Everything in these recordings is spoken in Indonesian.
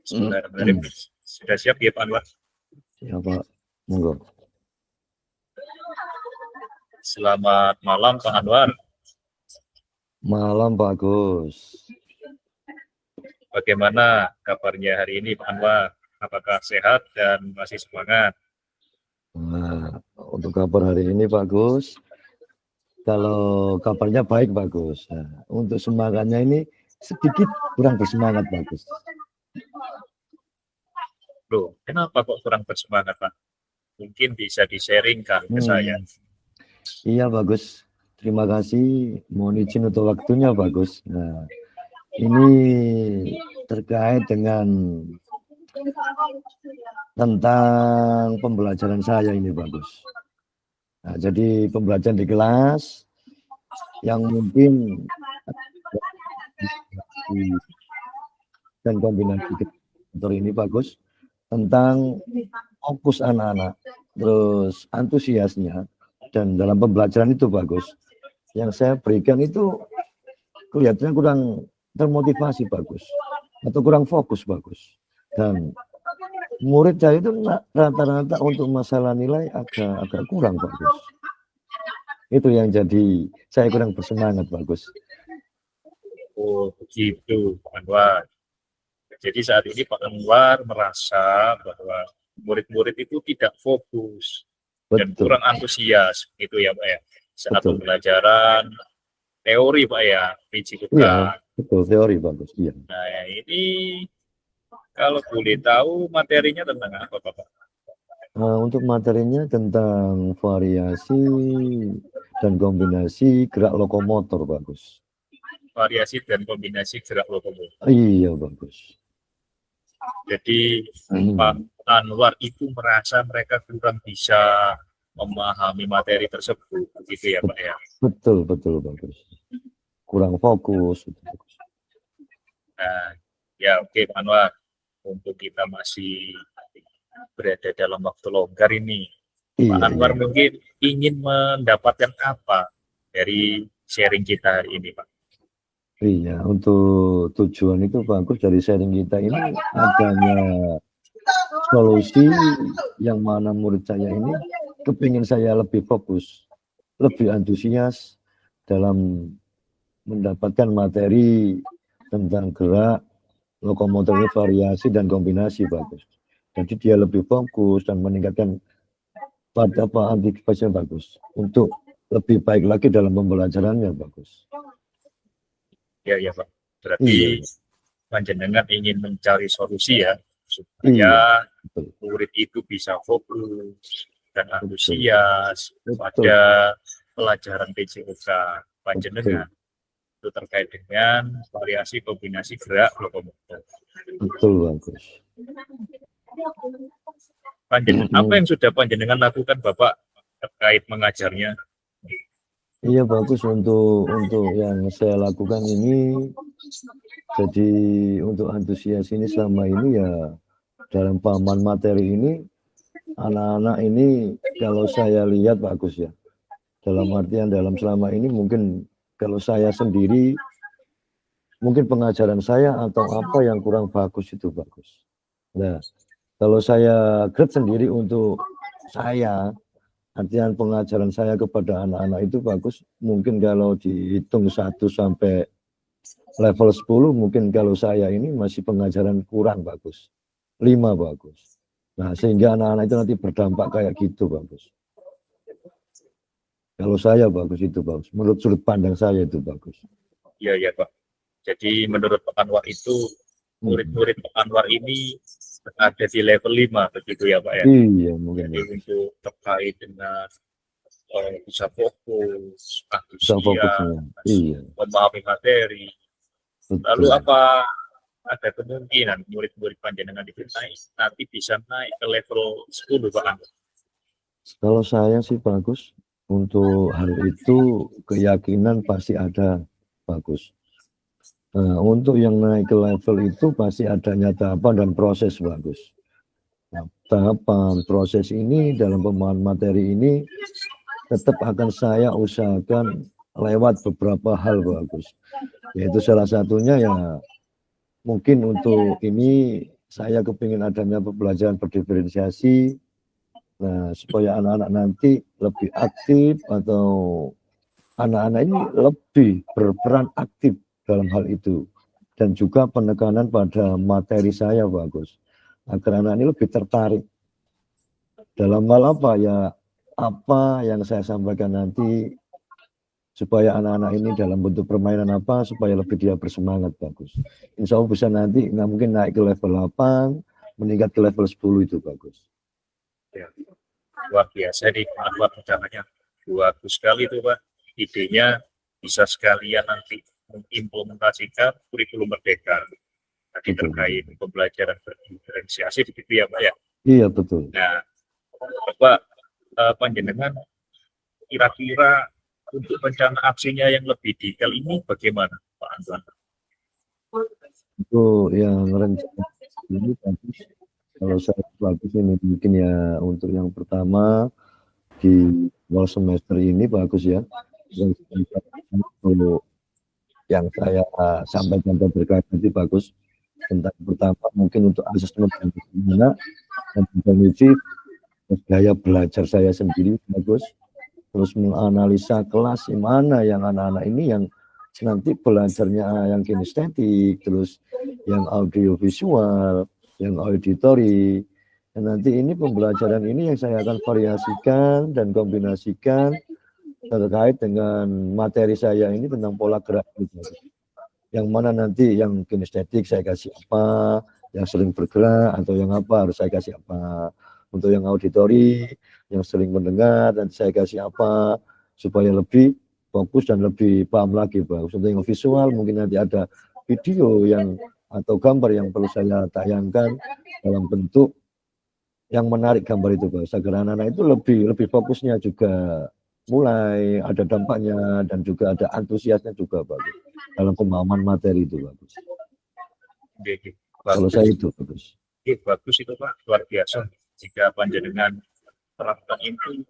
Bismillahirrahmanirrahim. Sudah siap ya Pak Anwar? Ya Pak, monggo. Selamat malam Pak Anwar. Malam Pak Gus. Bagaimana kabarnya hari ini Pak Anwar? Apakah sehat dan masih semangat? Nah, untuk kabar hari ini Pak Gus, kalau kabarnya baik Pak Gus. Nah, untuk semangatnya ini sedikit kurang bersemangat Pak Gus. Loh, kenapa kok kurang bersemangat Pak? Mungkin bisa di-sharingkan ke saya. Iya Pak Gus, terima kasih. Mohon izin untuk waktunya Pak Gus. Nah, ini terkait dengan tentang pembelajaran saya ini Pak Gus. Nah, jadi pembelajaran di kelas yang mungkin dan kombinasi motor ini Pak Gus tentang fokus anak-anak, terus antusiasnya, dan dalam pembelajaran itu Pak Gus yang saya berikan itu kelihatannya kurang termotivasi Pak Gus atau kurang fokus Pak Gus, dan murid saya itu rata-rata untuk masalah nilai agak kurang Pak Gus. Itu yang jadi saya kurang bersemangat Pak Gus. Oh begitu Pak Anwar. Jadi saat ini Pak Anwar merasa bahwa murid-murid itu tidak fokus dan kurang antusias, gitu ya Pak ya. Saat pembelajaran teori Pak ya, fisika. Iya, betul, teori bagus. Iya. Nah ini kalau boleh tahu materinya tentang apa Pak? Untuk materinya tentang variasi dan kombinasi gerak lokomotor bagus. Variasi dan kombinasi gerak lokomotor. Iya bagus. Jadi Pak Anwar itu merasa mereka kurang bisa memahami materi tersebut, begitu ya Pak ya? Betul bagus. Kurang fokus. Nah, ya oke Pak Anwar. Untuk kita masih berada dalam waktu longgar ini, Pak Anwar mungkin ingin mendapatkan apa dari sharing kita hari ini Pak? Iya, untuk tujuan itu bagus dari sharing kita ini adanya solusi yang mana murid saya ini kepingin saya lebih fokus, lebih antusias dalam mendapatkan materi tentang gerak lokomotor, variasi dan kombinasi bagus. Jadi dia lebih fokus dan meningkatkan pada antisipasi bagus untuk lebih baik lagi dalam pembelajarannya bagus. Ya Pak. Berarti panjenengan ingin mencari solusi ya supaya murid itu bisa fokus dan antusias pada pelajaran PJOK panjenengan. Itu terkait dengan variasi kombinasi gerak lokomotor. Betul bagus. Panjenengan apa yang sudah panjenengan lakukan Bapak terkait mengajarnya? Iya bagus, untuk yang saya lakukan ini, jadi untuk antusias ini selama ini ya dalam pemahaman materi ini anak-anak ini kalau saya lihat bagus ya, dalam artian dalam selama ini mungkin kalau saya sendiri mungkin pengajaran saya atau apa yang kurang bagus itu bagus. Nah kalau saya grade sendiri untuk saya, artian pengajaran saya kepada anak-anak itu bagus. Mungkin kalau dihitung 1 sampai level 10, mungkin kalau saya ini masih pengajaran kurang bagus. 5 bagus. Nah, sehingga anak-anak itu nanti berdampak kayak gitu bagus. Kalau saya bagus itu bagus. Menurut sudut pandang saya itu bagus. Iya Pak. Jadi menurut Pak Anwar itu murid-murid Pak Anwar ini ada di level 5 begitu ya Pak ya? Iya mungkin. Jadi untuk terkait dengan bisa fokus, antusias, memahami materi. Lalu apa ada kemungkinan murid-murid panjenengan itu nanti bisa naik ke level 10 Pak Anwar? Kalau saya sih bagus. Untuk hal itu keyakinan pasti ada bagus. Nah, untuk yang naik ke level itu pasti adanya tahapan dan proses bagus. Nah, tahapan proses ini dalam pemahaman materi ini tetap akan saya usahakan lewat beberapa hal bagus. Yaitu salah satunya ya mungkin untuk ini saya kepingin adanya pembelajaran berdiferensiasi, nah supaya anak-anak nanti lebih aktif atau anak-anak ini lebih berperan aktif dalam hal itu. Dan juga penekanan pada materi saya bagus. Agar anak ini lebih tertarik. Dalam hal apa ya, apa yang saya sampaikan nanti, supaya anak-anak ini dalam bentuk permainan apa, supaya lebih dia bersemangat bagus. Insya Allah bisa nanti, nggak mungkin naik ke level 8, meningkat ke level 10 itu bagus. Ya, luar biasa nih Pak Anwar rencananya. Bagus sekali itu Pak. Idenya bisa sekalian nanti mengimplementasikan kurikulum merdeka. Tadi Betul. terkait pembelajaran berdiferensiasi begitu ya Pak ya. Iya betul. Nah, Bapak panjenengan kira-kira untuk rencana aksinya yang lebih detail ini bagaimana Pak Anwar? Itu yang rencana ini bagus. Kalau saya bagus ini mungkin ya untuk yang pertama di awal semester ini bagus ya. Yang saya sampaikan terkait nanti bagus. Tentang pertama mungkin untuk asesmen bagaimana dan kondisi gaya belajar saya sendiri bagus. Terus menganalisa kelas yang mana yang anak-anak ini yang nanti belajarnya yang kinestetik, terus yang audiovisual, yang auditori. Dan nanti ini pembelajaran ini yang saya akan variasikan dan kombinasikan terkait dengan materi saya ini tentang pola gerak. Yang mana nanti yang kinestetik saya kasih apa, yang sering bergerak atau yang apa harus saya kasih apa. Untuk yang auditori, yang sering mendengar dan saya kasih apa supaya lebih fokus dan lebih paham lagi bagus. Untuk yang visual mungkin nanti ada video yang atau gambar yang perlu saya tayangkan dalam bentuk yang menarik gambar itu bagus. Agar anak-anak itu lebih fokusnya juga mulai ada dampaknya dan juga ada antusiasnya juga bagus dalam pemahaman materi itu bagus. Kalau saya itu bagus. Bagus itu Pak, luar biasa. Jika panjenengan terapkan itu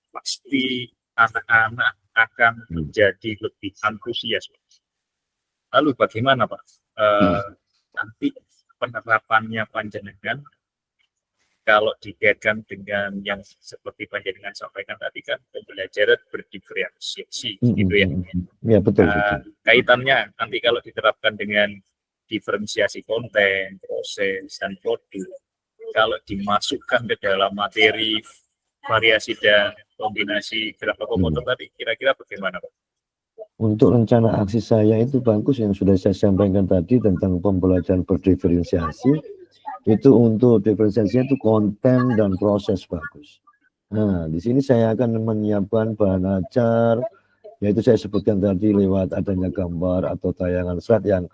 pasti anak-anak akan menjadi lebih antusias. Lalu bagaimana Pak nanti penerapannya panjenengan kalau dikaitkan dengan yang seperti panjenengan sampaikan tadi kan pembelajaran berdiferensiasi gitu ya. Ya betul, betul. Kaitannya nanti kalau diterapkan dengan diferensiasi konten, proses dan produk, kalau dimasukkan ke dalam materi variasi dan kombinasi gerak lokomotor tadi, kira-kira bagaimana Pak? Untuk rencana aksi saya itu bagus yang sudah saya sampaikan tadi tentang pembelajaran berdiferensiasi. Itu untuk diferensiasinya itu konten dan proses bagus. Nah, di sini saya akan menyiapkan bahan ajar, yaitu saya sebutkan tadi lewat adanya gambar atau tayangan slide yang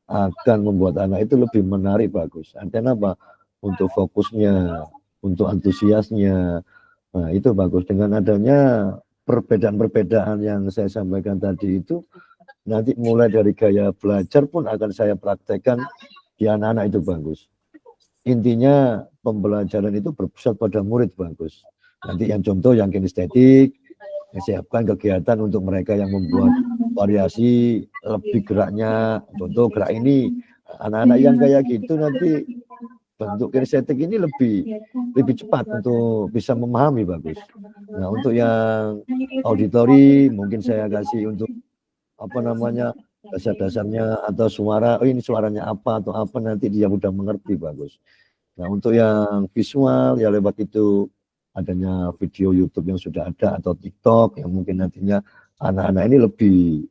akan membuat anak itu lebih menarik bagus. Artinya apa? Untuk fokusnya, untuk antusiasnya. Nah, itu bagus. Dengan adanya perbedaan-perbedaan yang saya sampaikan tadi itu, nanti mulai dari gaya belajar pun akan saya praktekkan di anak-anak itu bagus. Intinya pembelajaran itu berpusat pada murid bagus. Nanti yang contoh yang kinestetik, saya siapkan kegiatan untuk mereka yang membuat variasi lebih geraknya. Contoh gerak ini, anak-anak yang kayak gitu nanti bentuk kinestetik ini lebih cepat untuk bisa memahami bagus. Nah untuk yang auditori mungkin saya kasih untuk apa namanya dasar-dasarnya atau suara, oh ini suaranya apa atau apa nanti dia mudah mengerti bagus. Nah untuk yang visual ya lewat itu adanya video YouTube yang sudah ada atau TikTok yang mungkin nantinya anak-anak ini lebih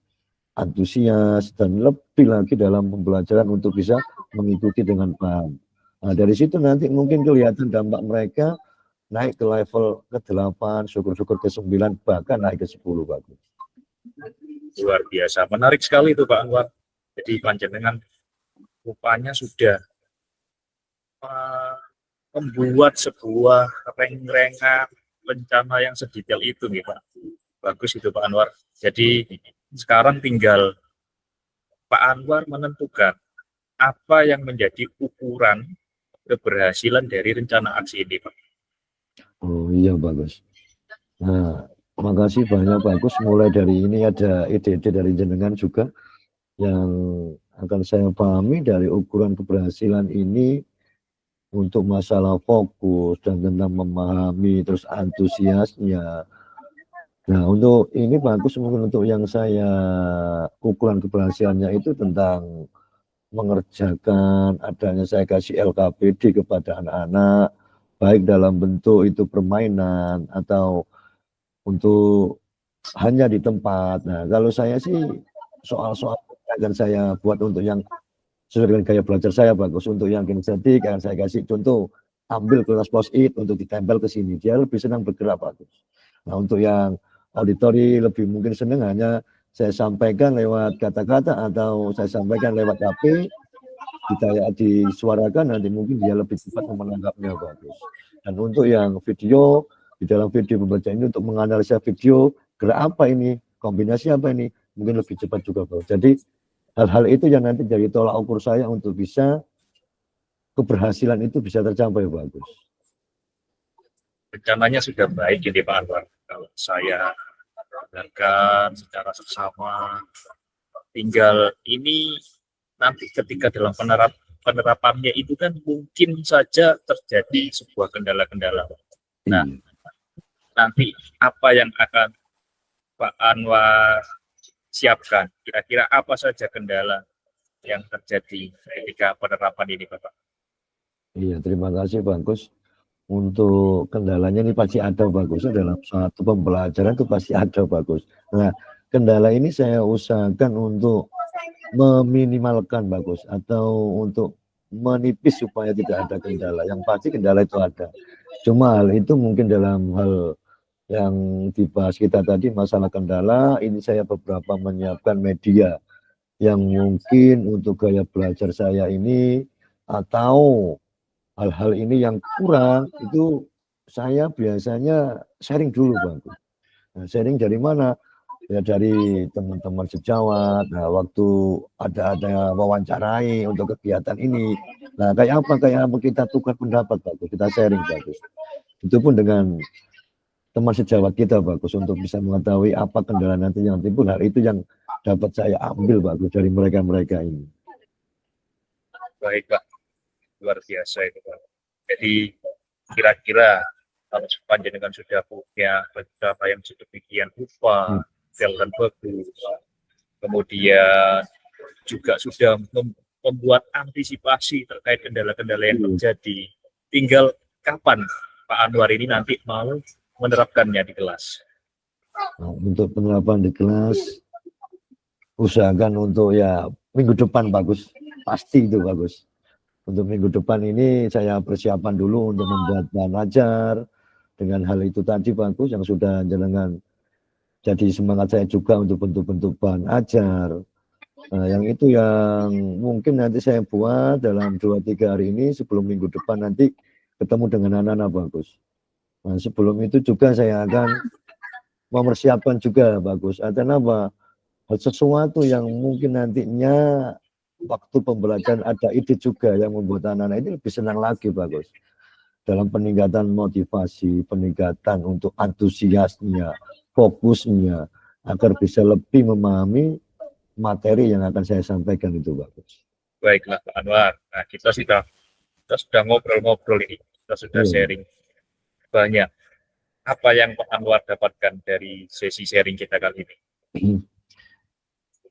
antusias dan lebih lagi dalam pembelajaran untuk bisa mengikuti dengan paham. Nah dari situ nanti mungkin kelihatan dampak mereka naik ke level ke-8, syukur-syukur ke-9, bahkan naik ke-10 bagus. Luar biasa, menarik sekali itu Pak Anwar. Jadi panjenengan rupanya sudah membuat sebuah reng-rengan rencana yang sedetail itu nih Pak. Bagus itu Pak Anwar. Jadi sekarang tinggal Pak Anwar menentukan apa yang menjadi ukuran keberhasilan dari rencana aksi ini Pak. Oh iya bagus. Nah makasih banyak bagus. Mulai dari ini ada ide-ide dari jenengan juga yang akan saya pahami dari ukuran keberhasilan ini untuk masalah fokus dan tentang memahami terus antusiasnya. Nah, untuk ini bagus mungkin untuk yang saya ukuran keberhasilannya itu tentang mengerjakan adanya saya kasih LKPD kepada anak-anak, baik dalam bentuk itu permainan atau untuk hanya di tempat. Nah, kalau saya sih soal-soal akan saya buat untuk yang sesuai dengan gaya belajar saya bagus. Untuk yang kinesetik akan saya kasih contoh, ambil kertas post-it untuk ditempel ke sini. Dia lebih senang bergerak bagus. Nah, untuk yang auditori lebih mungkin senang hanya saya sampaikan lewat kata-kata atau saya sampaikan lewat HP, disuarakan, nanti mungkin dia lebih cepat menangkapnya bagus. Dan untuk yang video, di dalam video pembelajaran ini untuk menganalisa video, gerak apa ini, kombinasi apa ini, mungkin lebih cepat juga bagus. Jadi hal-hal itu yang nanti jadi tolak ukur saya untuk bisa keberhasilan itu bisa tercapai bagus. Rencananya sudah baik ini Pak Anwar. Kalau saya dengarkan secara seksama, tinggal ini nanti ketika dalam penerapannya itu kan mungkin saja terjadi sebuah kendala-kendala. Nah, nanti apa yang akan Pak Anwar siapkan? Kira-kira apa saja kendala yang terjadi ketika penerapan ini, Bapak? Iya, terima kasih bagus. Untuk kendalanya ini pasti ada bagusnya dalam satu pembelajaran itu pasti ada bagus. Nah, kendala ini saya usahakan untuk meminimalkan bagus atau untuk menipis supaya tidak ada kendala. Yang pasti kendala itu ada. Cuma hal itu mungkin dalam hal yang dibahas kita tadi masalah kendala, ini saya beberapa menyiapkan media yang mungkin untuk gaya belajar saya ini atau hal-hal ini yang kurang itu saya biasanya sharing dulu Bang. Nah, sharing dari mana? Ya dari teman-teman sejawat. Nah, waktu ada wawancarai untuk kegiatan ini. Nah, kayak apa kita tukar pendapat bagus, kita sharing bagus. Itu pun dengan teman sejawat kita bagus untuk bisa mengetahui apa kendala nanti yang timbul. Hal itu yang dapat saya ambil bagus dari mereka-mereka ini. Baik Pak, luar biasa itu Pak. Jadi kira-kira kalau panjenengan sudah punya beberapa yang sedemikian rupa, dan bagus, kemudian juga sudah membuat antisipasi terkait kendala-kendala yang terjadi, tinggal kapan Pak Anwar ini nanti mau menerapkannya di kelas? Nah, untuk penerapan di kelas usahakan untuk ya minggu depan bagus, pasti itu bagus. Untuk minggu depan ini saya persiapan dulu untuk membuat bahan ajar dengan hal itu tadi bagus yang sudah jenengan jadi semangat saya juga untuk bentuk-bentuk bahan ajar. Nah, yang itu yang mungkin nanti saya buat dalam 2-3 hari ini sebelum minggu depan nanti ketemu dengan anak-anak bagus. Nah, sebelum itu juga saya akan mempersiapkan juga bagus. Ada apa? Hal sesuatu yang mungkin nantinya waktu pembelajaran ada ide juga yang membuat anak-anak ini lebih senang lagi bagus. Dalam peningkatan motivasi, peningkatan untuk antusiasnya, fokusnya, agar bisa lebih memahami materi yang akan saya sampaikan itu bagus. Baiklah Pak Anwar, nah, kita sudah ngobrol-ngobrol ini, kita sudah sharing banyak. Apa yang Pak Anwar dapatkan dari sesi sharing kita kali ini?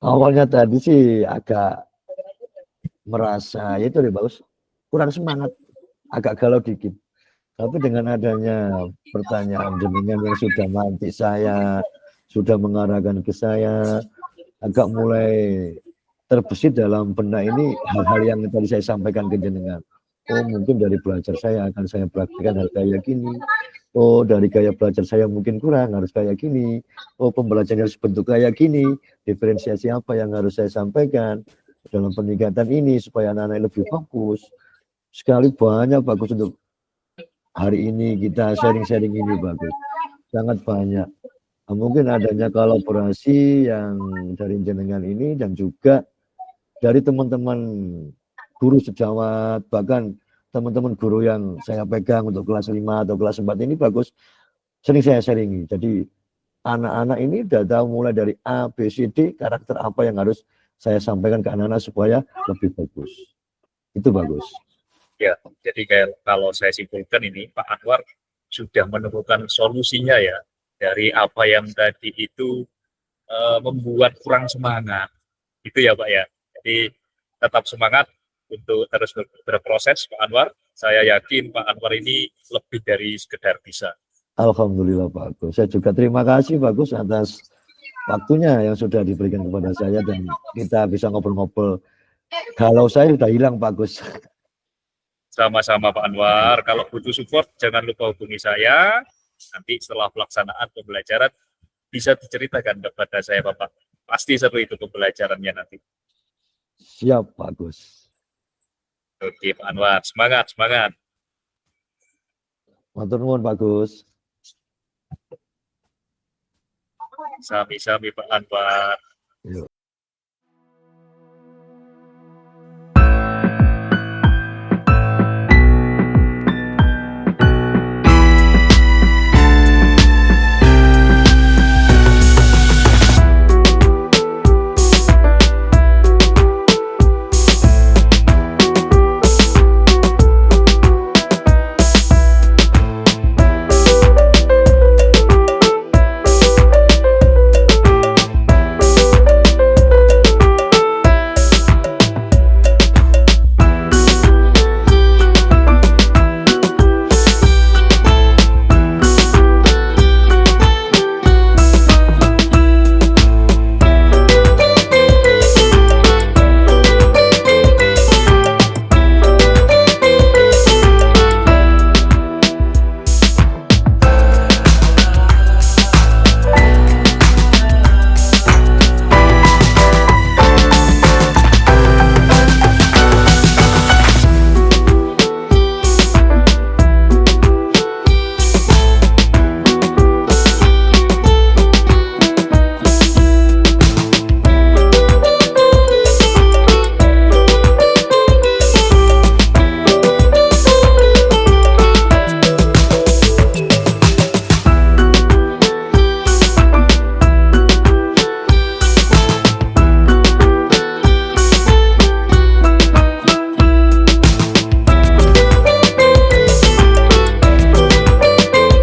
Awalnya tadi sih agak merasa itu deh bagus, kurang semangat, agak galau dikit. Tapi dengan adanya pertanyaan jenengan yang sudah nanti saya sudah mengarahkan ke saya, agak mulai terbesit dalam benak ini hal-hal yang tadi saya sampaikan ke jenengan. Oh, mungkin dari belajar saya akan saya praktikkan hal kayak gini. Oh, dari gaya belajar saya mungkin kurang, harus kayak gini. Oh, pembelajaran harus bentuk kayak gini. Diferensiasi apa yang harus saya sampaikan dalam peningkatan ini supaya anak-anak lebih fokus. Sekali banyak bagus untuk hari ini kita sharing-sharing ini bagus. Sangat banyak. Nah, mungkin adanya kolaborasi yang dari jenengan ini dan juga dari teman-teman guru sejawat, bahkan teman-teman guru yang saya pegang untuk kelas 5 atau kelas 4 ini bagus, sering saya sharingi. Jadi anak-anak ini sudah tahu mulai dari A, B, C, D, karakter apa yang harus saya sampaikan ke anak-anak supaya lebih bagus. Itu bagus. Ya, jadi kalau saya simpulkan ini Pak Anwar sudah menemukan solusinya ya dari apa yang tadi itu membuat kurang semangat. Itu ya Pak ya. Jadi tetap semangat untuk terus berproses Pak Anwar. Saya yakin Pak Anwar ini lebih dari sekedar bisa. Alhamdulillah Pak Agus. Saya juga terima kasih Pak Agus atas waktunya yang sudah diberikan kepada saya dan kita bisa ngobrol-ngobrol. Kalau saya sudah hilang Pak Agus. Sama-sama Pak Anwar. Kalau butuh support jangan lupa hubungi saya. Nanti setelah pelaksanaan pembelajaran bisa diceritakan kepada saya Bapak. Pasti seru itu pembelajarannya nanti. Siap Pak Agus. Oke Pak Anwar, semangat, semangat. Matur nuwun Pak Agus. Sami-sami Pak Anwar.